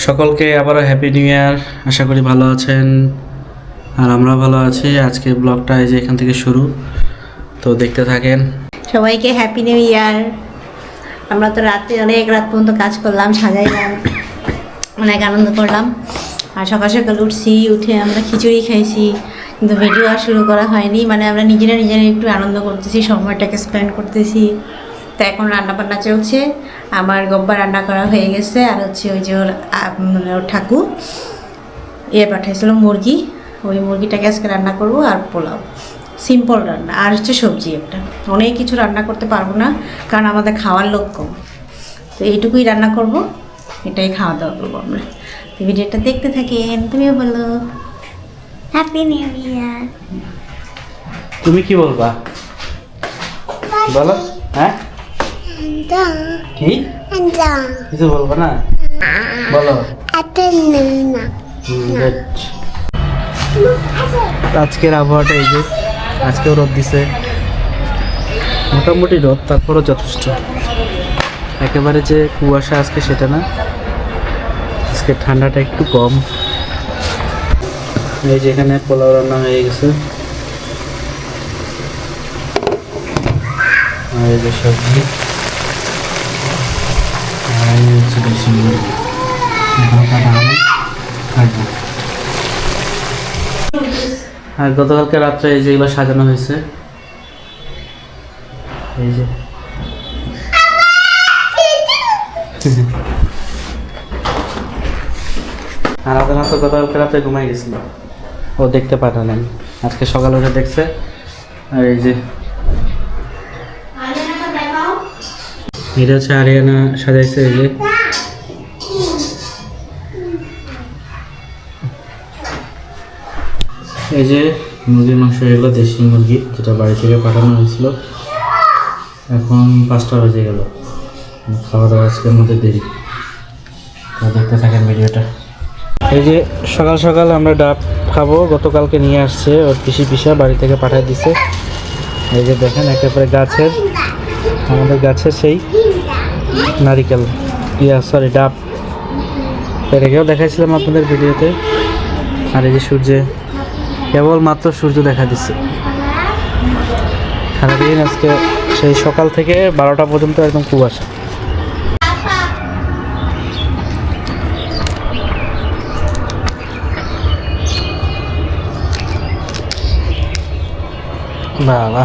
সকলকে আবারও happy new year. আশা করি ভালো আছেন আর আমরা ভালো আছি। আজকে ব্লগটা এই যে এখান থেকে শুরু, তো দেখতে থাকেন। সবাইকে হ্যাপি নিউ ইয়ার। আমরা তো রাতে অনেক রাত পর্যন্ত কাজ করলাম, সাজাইলাম, অনেক আনন্দ করলাম। আর সকাল সকাল উঠে আমরা খিচুড়ি খাইছি, কিন্তু ভিডিও আর শুরু করা হয়নি। মানে আমরা নিজেরা একটু আনন্দ করতেছি, সময়টাকে স্পেন্ড করতেছি। তো এখন রান্নাবান্না চলছে। আমার গব্বা রান্না করা হয়ে গেছে, আর হচ্ছে ওই যে ওর ঠাকুর পাঠাইছিল মুরগি, ওই মুরগিটাকে আজকে রান্না করব। আর পোলাও, সিম্পল রান্না। আর হচ্ছে সবজি একটা, অনেক কিছু রান্না করতে পারবো না, কারণ আমাদের খাওয়ার লোক কম। তো এইটুকুই রান্না করব, এটাই খাওয়া দাওয়া করবো আমরা। তো ভিডিওটা দেখতে থাকেন। তুমিও বলো হ্যাপি নিউ ইয়ার। তুমি কি বলবা বলো? হ্যাঁ কি কিছু বলবো না, বলো। আজকের আবহাওয়াটা এই যে, আজকেও রোদ দিছে, মোটামুটি রোদ, তারপরও যথেষ্ট। একেবারে যে কুয়াশা আজকে সেটা না, আজকে ঠান্ডাটা একটু কম। এই যে এখানে পোলাও রান্না হয়ে গেছে, আর এই যে সবজি, আর এই হচ্ছে দেশি মুরগি। আর গতকালকে রাত্রে এই যে এগুলো সাজানো হয়েছে, এই যে আর আপনার তো গতকালকে রাত্রে ঘুমাই গেছিল, ও দেখতে পাঠালেন। আজকে সকালে উঠে দেখছে। আর এই যে এটা হচ্ছে আরিয়ানা সাজাইছে। এই যে মুরগির মাংস, এগুলো দেশি মুরগি, যেটা বাড়ি থেকে পাঠানো হয়েছিল। এখন 5টা বেজে গেল, খাওয়া দাওয়া আজকের মধ্যে দেরি। তো দেখতে থাকেন ভিডিওটা। এই যে সকাল সকাল আমরা ডাব খাবো, গতকালকে নিয়ে আসছে ওর পিসা বাড়ি থেকে পাঠিয়ে দিছে। এই যে দেখেন, একেবারে গাছের, আমাদের গাছের সেই নারিকেল, ডাব। এর আগেও দেখাইছিলাম আপনাদের ভিডিওতে। আর এই যে সূর্যে, কেবলমাত্র সূর্য দেখা দিচ্ছে। সারাদিন আজকে সেই সকাল থেকে 12টা পর্যন্ত একদম কুয়াশা। বাবা,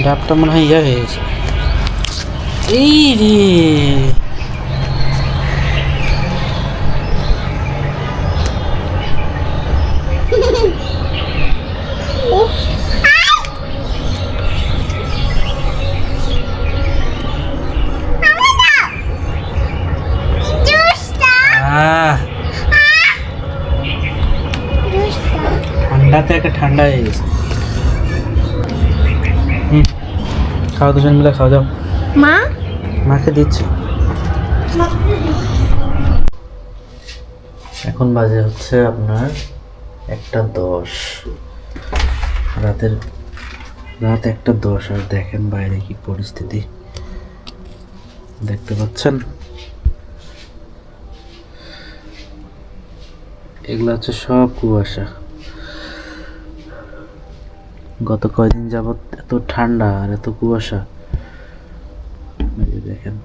ডাবটা মনে হয় হয়ে গেছে। এই রে, ঠান্ডাতে একটা ঠান্ডা হয়ে গেছে। খাওয়া, দুজন মিলে খাওয়া যাও। মাকে দিচ্ছি। এখন বাজে হচ্ছে আপনার 1:10, রাত 1:10। আর দেখেন বাইরে কি পরিস্থিতি, দেখতে পাচ্ছেন? এগুলো হচ্ছে সব কুয়াশা। গত কয়দিন যাবৎ এত ঠান্ডা আর এত কুয়াশা, দেখেন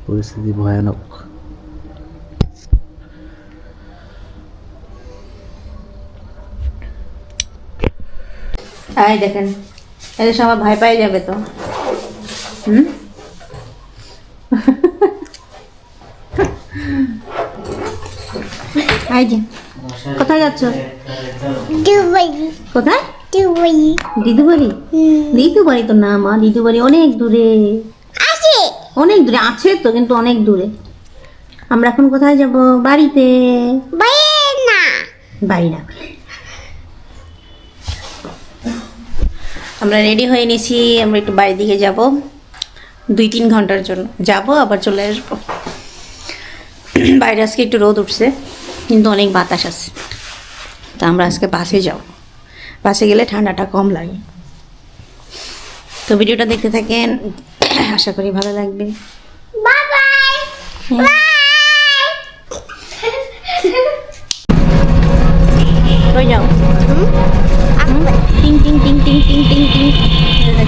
পরিস্থিতি ভয়ানক। এই দেখেন, এদের সবাই ভয় পাই যাবে তো। এই যে কোথায় যাচ্ছ? কোথায়? দিদুবাড়ি। দিদুবাড়ি তো না মা, দিদুবাড়ি অনেক দূরে। অনেক দূরে আছে তো, কিন্তু অনেক দূরে। আমরা এখন কোথায় যাব? বাড়িতে। বাড়ি না, আমরা রেডি হয়ে নিয়েছি। আমরা একটু বাড়ির দিকে যাব, 2-3 ঘন্টার জন্য যাব, আবার চলে আসবো। বাইরে আজকে একটু রোদ উঠছে, কিন্তু অনেক বাতাস আছে। তা আমরা আজকে বাসে যাব, বাসে গেলে ঠান্ডাটা কম লাগে। তো ভিডিওটা দেখতে থাকেন, আশা করি ভালো লাগবে। কই যাও টিং টিং টিং টিং টিং টিং টিং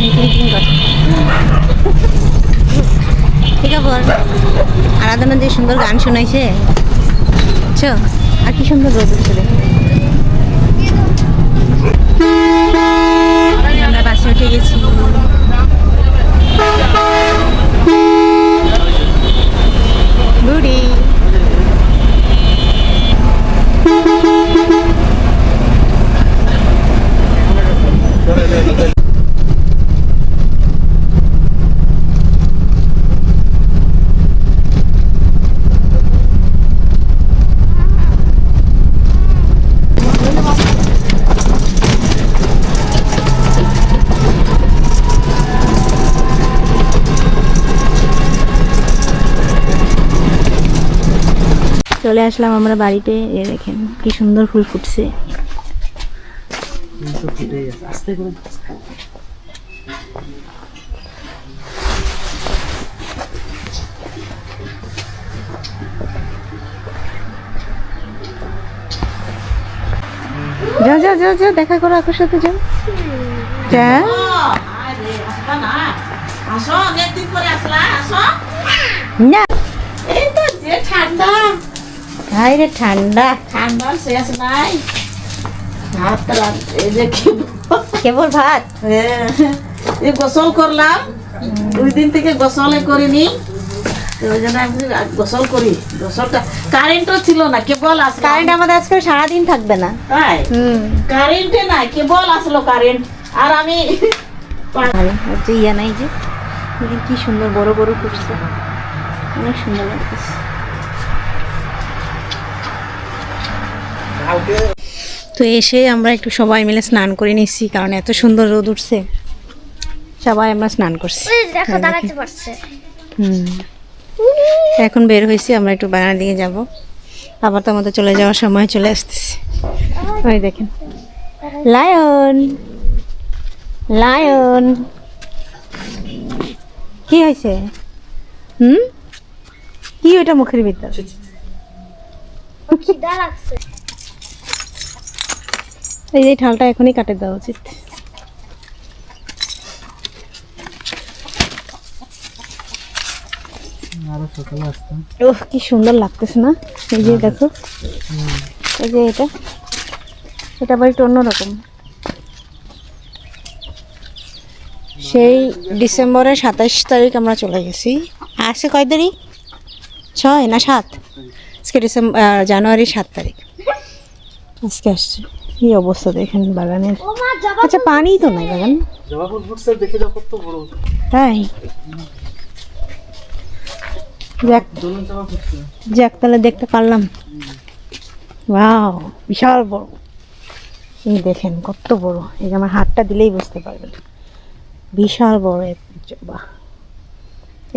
টিং টিং করে ঠিক আছে আরাধনা যে সুন্দর গান শোনাইছে বুঝছো আর কি সুন্দর রোদ উঠছে দেখো আমরা বাসে উঠে গেছি বুড়ি চলে আসলাম আমরা বাড়িতে এ দেখেন কি সুন্দর ফুল ফুটছে যাও যাও যাও যাও দেখা করো আকার সাথে যাও যা আসো অনেকদিন পরে আসলা আসো না এই তো যে ঠান্ডা হাই রে ঠান্ডা ঠান্ডার শেষ নাই ভাত এই যে কেবল ভাত এই গোসল করলাম 2 দিন থেকে গোসলে করিনি তো ওই জন্য আমি গোসল করি গোসলটা কারেন্টও ছিল না কেবল আসলো কারেন্ট আমাদের আজকে সারাদিন থাকবে না তাই কারেন্টে নাই কেবল আসলো কারেন্ট আর আমি হচ্ছে ইয়া নাই যে দেখেন কি সুন্দর বড় বড় ফুটছে অনেক সুন্দর লাগতেছে তো এসে আমরা একটু সবাই মিলে স্নান করে নিচ্ছি কারণ এত সুন্দর রোদ উঠছে সবাই আমরা স্নান করছি এখন বের হয়েছি আমরা একটু বাগানের দিকে যাব আবার তো আমাদের চলে যাওয়ার সময় চলে আসতেছে ওই দেখেন লায়ন লায়ন কি হয়েছে কি ওইটা মুখের ভিতর এই যে ঠালটা এখনই কাটে দেওয়া উচিত ওহ কি সুন্দর লাগতেছে না এই যে দেখো এই যে এটা এটা আবার একটু অন্যরকম সেই ডিসেম্বরের 27 তারিখ আমরা চলে গেছি আজকে কয় তারিখ 6 না 7 আজকে জানুয়ারি 7 তারিখ আজকে আসছে কি অবস্থা দেখেন বাগানের আচ্ছা পানি তো নাই বাগান তাই যাক তাহলে দেখতে পারলাম ওয়াও বিশাল বড় এই দেখেন কত বড় এই যে আমার হাতটা দিলেই বুঝতে পারবেন বিশাল বড় জবা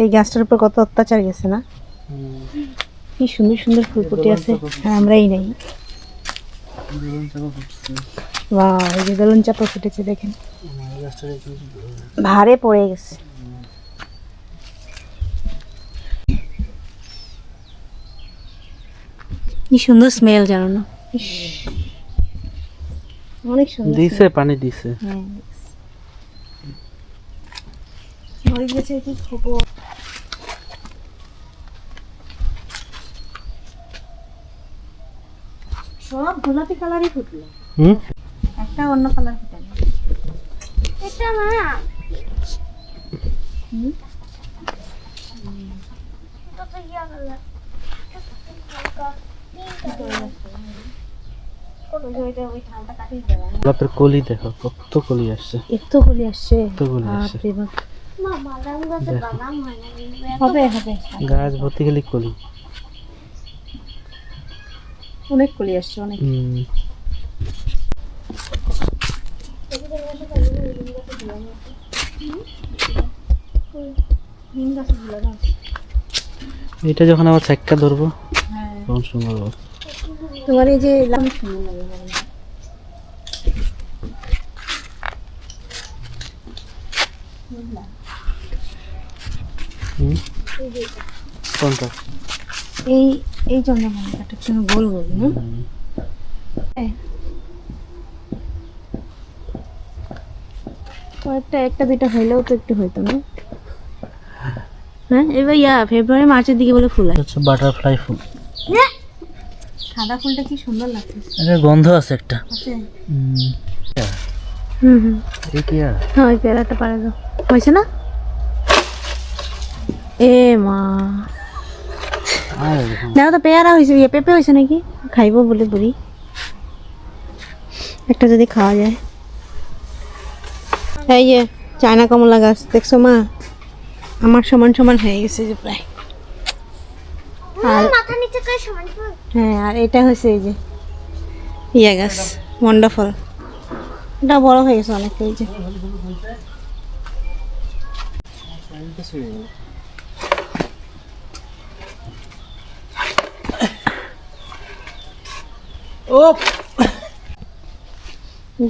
এই গাছটার উপর কত অত্যাচার গেছে না কি সুন্দর সুন্দর ফুল ফুটে আছে আর আমরাই নেই ওয়াও এই যে দোলন চাপা ফুটেছে দেখেন ভারে পড়ে গেছে কি সুন্দর স্মেল জানো না অনেক সুন্দর দিছে পানি দিছে হয়ে গেছে কি খবর সব গোলাপি কালারই ফুটলো একটা অন্য কালার ফুটে না এটা না এটা তো ইয়া কালার গোলাপের কলি দেখো কত কলি আসছে এত কলি আসছে আসছে হবে হবে গাছ ভর্তি খালি কলি অনেক কলি আসছে অনেক এটা যখন আবার চাক্কা ধরবো তখন সুন্দর হবে তোমার এই যে সুন্দর লাগে কোনটা? এই এই চন্দ্রমল্লিকাটা একটু গোল গোল না? কয়েকটা একটা দুইটা হইলেও তো একটু হইতো না? হ্যাঁ এবার ফেব্রুয়ারি মার্চের দিকে বলে ফুল হয়। হচ্ছে বাটারফ্লাই ফুল। সাদা ফুলটা কি সুন্দর লাগছে। এর গন্ধ আছে একটা। আছে? হুম হুম। এই কি আর? হ্যাঁ ওই পেয়ারাটা পারে দাও। হয়েছে না? এ মা দেখো তো পেয়ারা হয়েছে, পেঁপে হয়েছে নাকি? খাইবো বলে বুড়ি, একটা যদি খাওয়া যায়। এই যে চায়না কমলা গাছ দেখছো মা, আমার সমান সমান হয়ে গেছে যে প্রায়। আর হ্যাঁ আর এটা হয়েছে এই যে ইয়া গাছ ওয়ান্ডারফুল, এটা বড় হয়ে গেছে অনেকটা। এই যে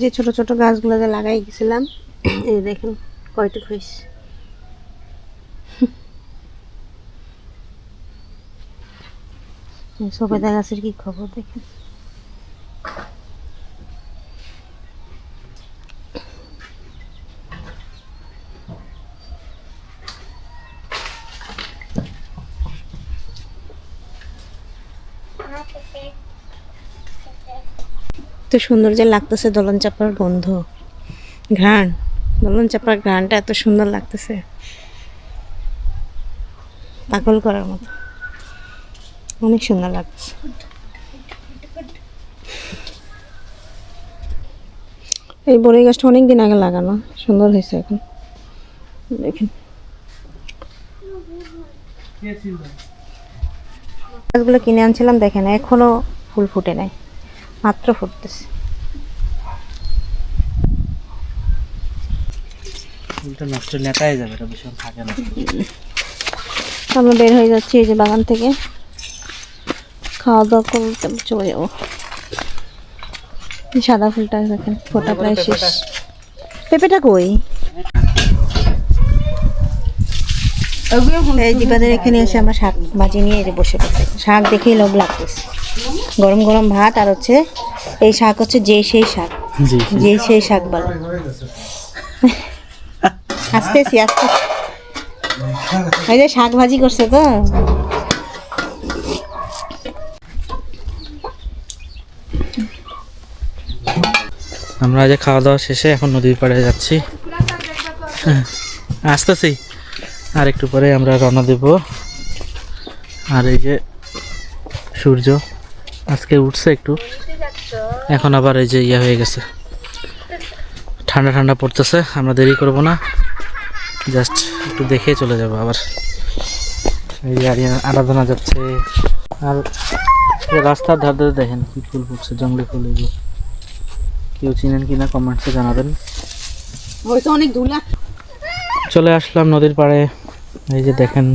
যে ছোট ছোট গাছগুলো যে লাগাই গেছিলাম, এই দেখেন কয়টুক হয়েছে। সবেদা গাছের কি খবর দেখেন। এত সুন্দর যে লাগতেছে দোলন চাপার গন্ধ, ঘ্রাণ, দোলন চাপার ঘ্রাণটা এত সুন্দর লাগতেছে, পাগল করার মতো, অনেক সুন্দর লাগছে। এই বড়ই গাছটা অনেক দিন আগে লাগানো, সুন্দর হয়েছে এখন দেখেন। গাছগুলো কিনে আনছিলাম দেখেন এখনো ফুল ফুটে নাই, মাত্র ফুটতেছে। ফুলটা নষ্ট নেতাই যাবে, এটা ভীষণ থাকে না। আমরা বের হয়ে যাচ্ছি এই যে বাগান থেকে, খাওয়া দাওয়া করতে চলে যাবো। সাদা ফুলটা দেখেন ফোটা প্রায় শেষ। পেঁপেটা কই? এই দীপাদের এখানে এসে আমরা শাক ভাজি নিয়ে এই যে বসে পড়তে, শাক দেখেই লোভ লাগতেছে। গরম গরম ভাত আর হচ্ছে এই শাক হচ্ছে যে সেই শাক, যে সেই শাক বলে। আসতেছি আস্তে, এই যে শাক ভাজি করছে তো। আমরা যে খাওয়া দাওয়া শেষে এখন নদীর পাড়ে যাচ্ছি, আসতেছি আর একটু পরে আমরা রওনা দেব। আর এই যে সূর্য আজকে উঠছে একটু, এখন আবার এই যে ইয়ে হয়ে গেছে, ঠান্ডা ঠান্ডা পড়তেছে। আমরা দেরি করব না, জাস্ট একটু দেখে চলে যাব আবার। এই যে আরাধনা যাচ্ছে, আর রাস্তার ধার ধারে দেখেন কি ফুল ফুটছে, জঙ্গলি ফুল। এগুলো কেউ চিনেন কিনা কমেন্টসে জানাবেন। অনেক ধুলা। চলে আসলাম নদীর পাড়ে, এই যে দেখেন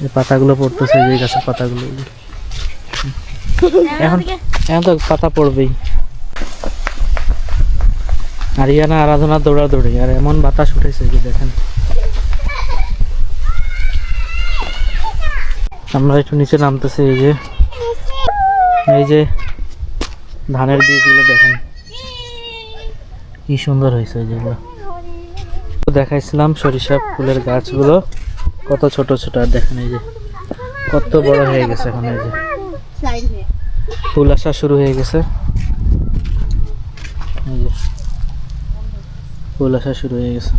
এই পাতাগুলো পড়তেছে, এই গাছের পাতাগুলো। এখন এখন তো পাতা পড়বেই। আরিয়ানা আরাধনা দৌড়াদৌড়ি, আর এমন বাতাস উঠেছে যে দেখেন। আমরা একটু নিচে নামতেছি, এই যে ধানের বীজগুলো দেখেন কি সুন্দর হয়েছে। যেগুলো দেখাইছিলাম সরিষা ফুলের গাছগুলো কত ছোট ছোট, আর দেখেন এই যে কত বড় হয়ে গেছে। এখন এই যে ফুল আসা শুরু হয়ে গেছে, এই যে ফুল আসা শুরু হয়ে গেছে।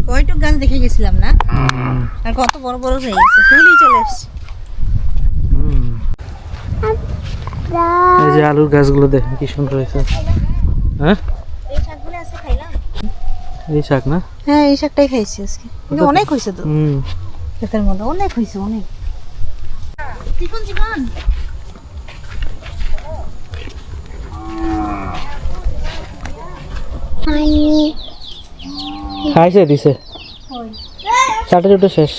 কয়টুক গাছ দেখে গেছিলাম না, আর কত বড় বড় হয়ে গেছে, ফুলই চলে এসছে। এই যে আলুর গাছগুলো দেখেন কি সুন্দর হয়েছে। হ্যাঁ এই শাকগুলো আছে খাইলাম। এই শাক না? হ্যাঁ এই শাকটাই খাইছি আজকে, কিন্তু অনেক হয়েছে তো ক্ষেতের মধ্যে, অনেক হয়েছে, অনেক চিকন চিকন। খাইছে দিছে চারটে চুটে শেষ।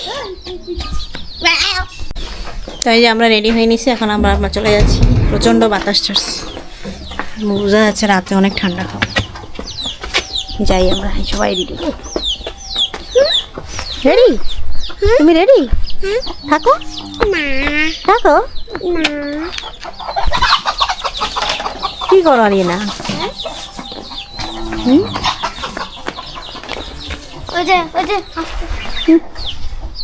তাই যে আমরা রেডি হয়ে নিছি, এখন আমরা চলে যাচ্ছি। প্রচণ্ড বাতাস ছাড়ছে, বোঝা যাচ্ছে রাতে অনেক ঠান্ডা খাবো। যাই আমরা সবাই রেডি। রেডি? তুমি রেডি? থাকো থাকো। কি করো আরিয়ে না?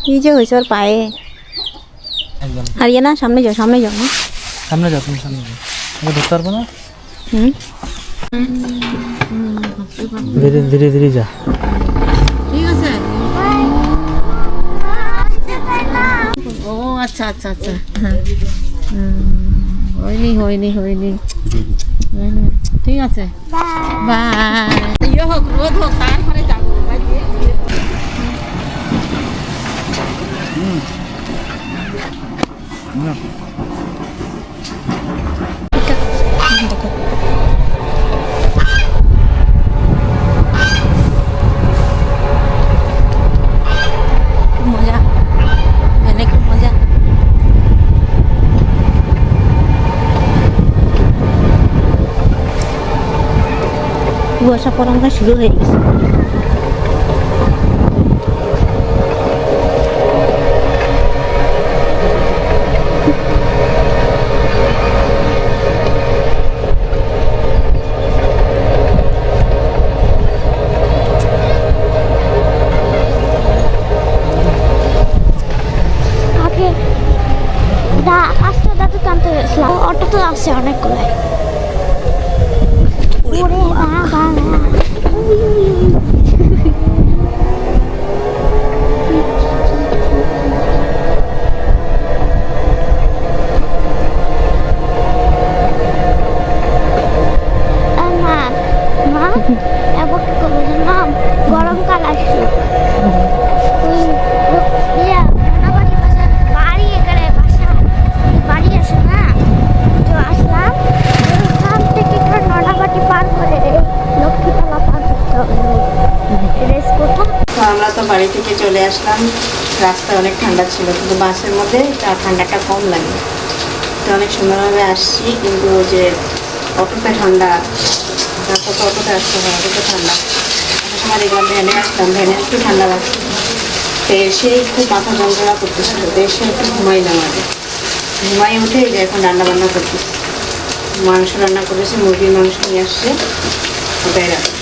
কি যে হয়েছে ওর পায়ে? আরিয়ে না, সামনে যাও সামনে যাও। না সামনে যাও, তুমি সামনে যাও, আমি ধরতে পারবো না। ধীরে ধীরে ধীরে যা। ঠিক আছে। ও আচ্ছা আচ্ছা আচ্ছা, হয়নি হয়নি হয়নি হয়নি, ঠিক আছে, বাই। ইয়ে হোক রোদ হোক তারপরে যাবো। মজা, ভ্যানে খুব মজা। কুয়াশা পড়া শুরু হয়ে গেছে। আস্তে দাদু টানতে গেছিলাম, অটো তো আসছে অনেকগুলো। ওরে বাবা, মা মা এবার কি করবো জানো? গরমকাল আসছে, বাড়ি এখানে বাসা বাড়ি আসে না, তো আসলাম ওখান থেকে নড়াবাটি পার করে লক্ষ্মীতলা পার করতে হবে, রেস করবো। তো আমরা তো বাড়ি থেকে চলে আসলাম। রাস্তায় অনেক ঠান্ডা ছিল, কিন্তু বাসের মধ্যে ঠান্ডাটা কম লাগে। তো অনেক সুন্দরভাবে আসছি, কিন্তু ওই যে অটোতে ঠান্ডা, তারপর তো অটোতে আসতে হয়, অটোতে ঠান্ডা। একটা সময় দেখলাম ভ্যানে আসলাম, ভ্যানে একটু ঠান্ডা লাগছে। তো এসেই খুব মাথা যন্ত্রণা করতেছিল, তো এসে একটু ঘুমাইলাম আগে। ঘুমাই উঠে যে এখন রান্না বান্না করতেছি। মাংস রান্না করেছি, মুরগির মাংস নিয়ে আসছে, ওটাই রান্না।